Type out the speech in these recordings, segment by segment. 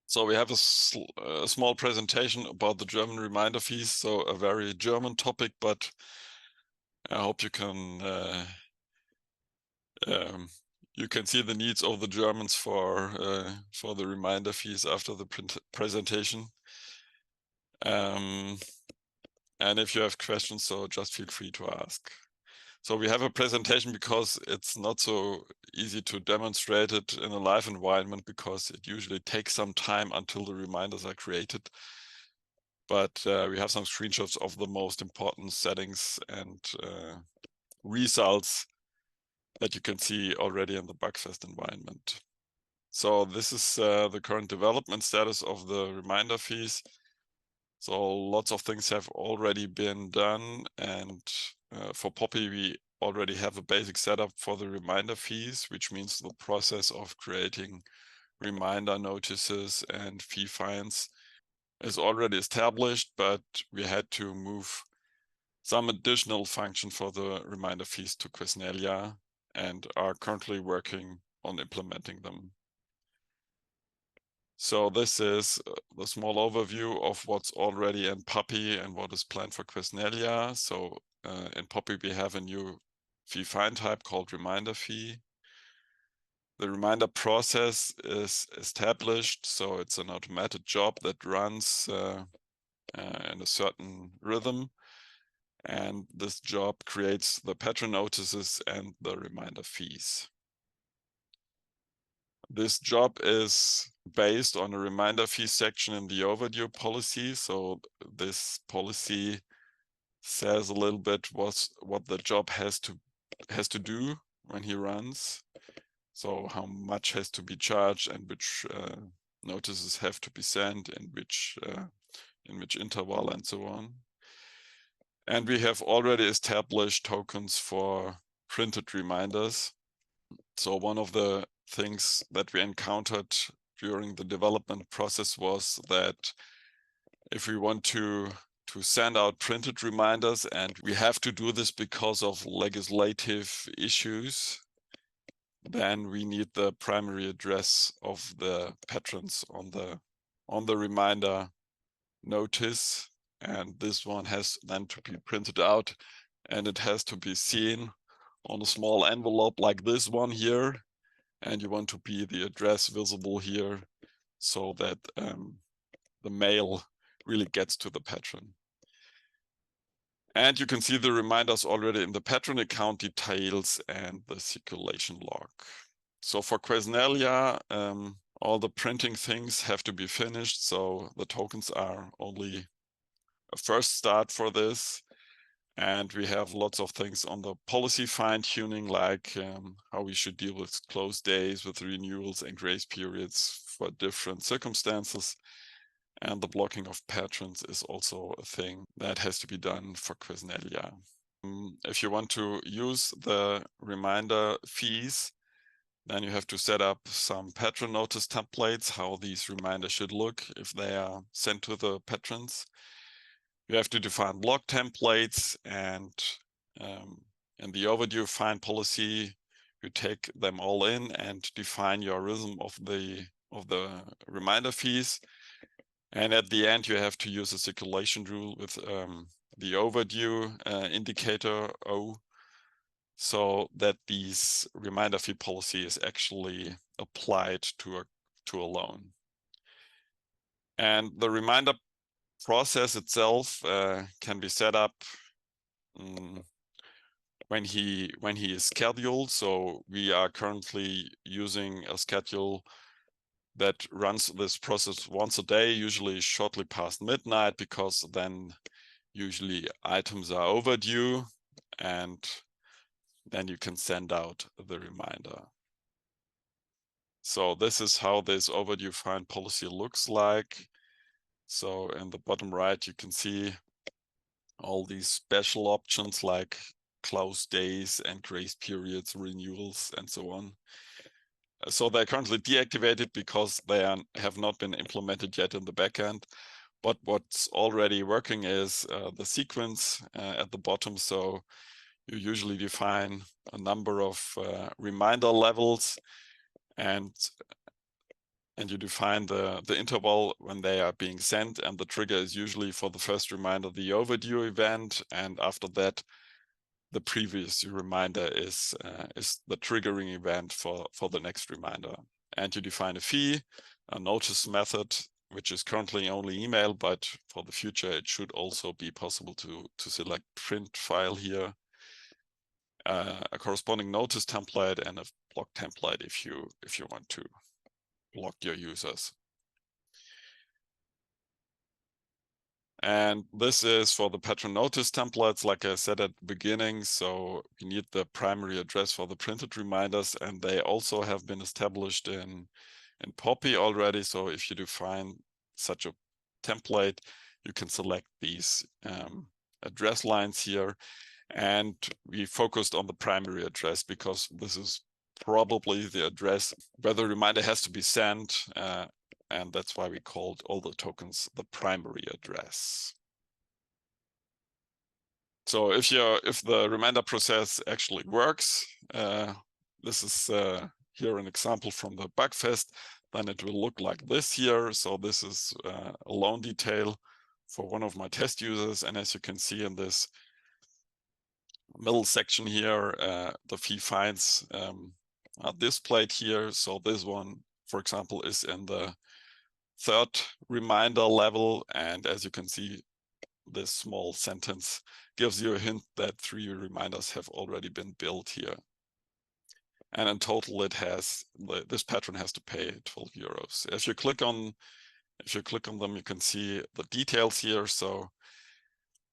So we have a small presentation about the German reminder fees. So a very German topic, but I hope you can see the needs of the Germans for the reminder fees after the presentation. And if you have questions, so just feel free to ask. So we have a presentation because it's not so easy to demonstrate it in a live environment, because it usually takes some time until the reminders are created. But we have some screenshots of the most important settings and results that you can see already in the Bugfest environment. So this is the current development status of the reminder fees. So lots of things have already been done, and for Poppy we already have a basic setup for the reminder fees, which means the process of creating reminder notices and fee fines is already established, but we had to move some additional function for the reminder fees to Quesnelia and are currently working on implementing them. So this is the small overview of what's already in Puppy and what is planned for Quesnelia. So in Puppy we have a new fee fine type called reminder fee. The reminder process is established, so it's an automated job that runs in a certain rhythm, and this job creates the patron notices and the reminder fees. This job is based on a reminder fee section in the overdue policy. So this policy says a little bit what the job has to do when he runs. So how much has to be charged and which notices have to be sent in which interval and so on. And we have already established tokens for printed reminders. So one of the things that we encountered during the development process was that if we want to send out printed reminders, and we have to do this because of legislative issues, then we need the primary address of the patrons on the reminder notice, and this one has then to be printed out, and it has to be seen on a small envelope like this one here, and you want to be the address visible here so that the mail really gets to the patron. And you can see the reminders already in the patron account details and the circulation log. So for Quesnelia, all the printing things have to be finished, so the tokens are only a first start for this. And we have lots of things on the policy fine-tuning, like how we should deal with closed days, with renewals and grace periods for different circumstances. And the blocking of patrons is also a thing that has to be done for Quesnelia. If you want to use the reminder fees, then you have to set up some patron notice templates, how these reminders should look if they are sent to the patrons. You have to define block templates, and in the overdue fine policy, you take them all in and define your rhythm of the reminder fees. And at the end, you have to use a circulation rule with the overdue indicator O, so that these reminder fee policy is actually applied to a loan. And the reminder process itself can be set up when he is scheduled. So we are currently using a schedule that runs this process once a day, usually shortly past midnight, because then usually items are overdue, and then you can send out the reminder. So this is how this overdue fine policy looks like. So in the bottom right, you can see all these special options like close days and grace periods, renewals, and so on. So they're currently deactivated because they have not been implemented yet in the backend. But what's already working is the sequence at the bottom. So you usually define a number of reminder levels, and and you define the interval when they are being sent, and the trigger is usually for the first reminder the overdue event, and after that the previous reminder is the triggering event for the next reminder. And you define a fee, a notice method, which is currently only email, but for the future it should also be possible to select print file here, a corresponding notice template, and a block template if you want to block your users. And this is for the patron notice templates, like I said at the beginning. So we need the primary address for the printed reminders, and they also have been established in Poppy already. So if you define such a template, you can select these address lines here. And we focused on the primary address because this is probably the address where the reminder has to be sent. And that's why we called all the tokens the primary address. So if the reminder process actually works, this is here an example from the Bugfest, then it will look like this here. So this is a loan detail for one of my test users. And as you can see in this middle section here, the fee fines are displayed here. So this one, for example, is in the third reminder level, and as you can see, this small sentence gives you a hint that 3 reminders have already been built here. And in total, it has this patron has to pay 12 euros. If you click on them, you can see the details here. So,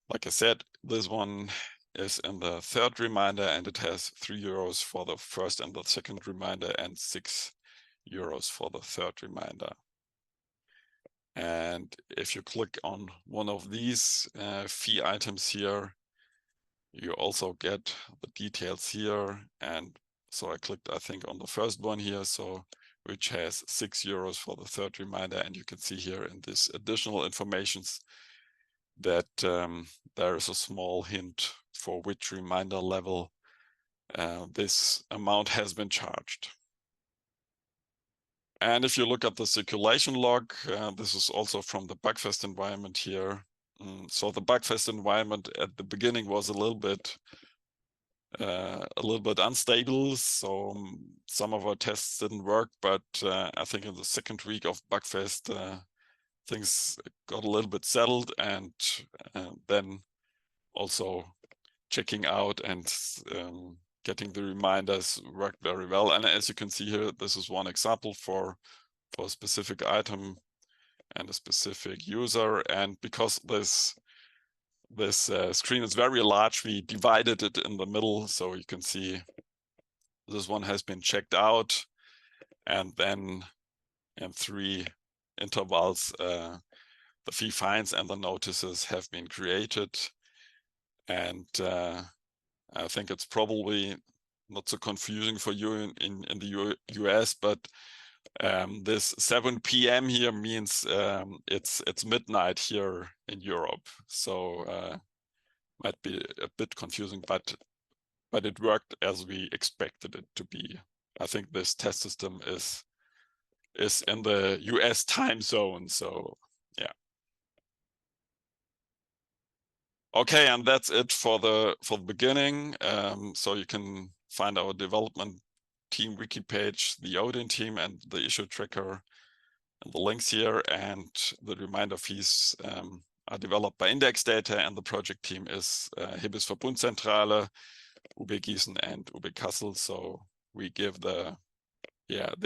like I said, this one is in the third reminder, and it has 3 euros for the first and the second reminder, and 6 euros for the third reminder. And if you click on one of these fee items here, you also get the details here. And so I clicked, I think, on the first one here, so which has 6 euros for the third reminder. And you can see here in this additional informations that there is a small hint for which reminder level this amount has been charged. And if you look at the circulation log, this is also from the Bugfest environment here. So the Bugfest environment at the beginning was a little bit unstable. So some of our tests didn't work, but I think in the second week of Bugfest, things got a little bit settled, and then also checking out and getting the reminders worked very well. And as you can see here, this is one example for a specific item and a specific user. And because this screen is very large, we divided it in the middle. So you can see this one has been checked out, and then in 3 intervals, the fee fines and the notices have been created. And I think it's probably not so confusing for you in the US, but this 7 p.m. here means it's midnight here in Europe. So might be a bit confusing, but it worked as we expected it to be. I think this test system is in the US time zone. So yeah. Okay, and that's it for the beginning. So you can find our development team wiki page, the Odin team, and the issue tracker, and the links here. And the reminder fees are developed by Index Data, and the project team is Hibis Verbundzentrale, UB Gießen, and UB Kassel. So we give the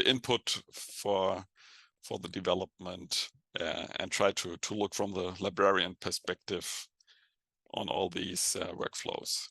input for the development and try to look from the librarian perspective on all these workflows.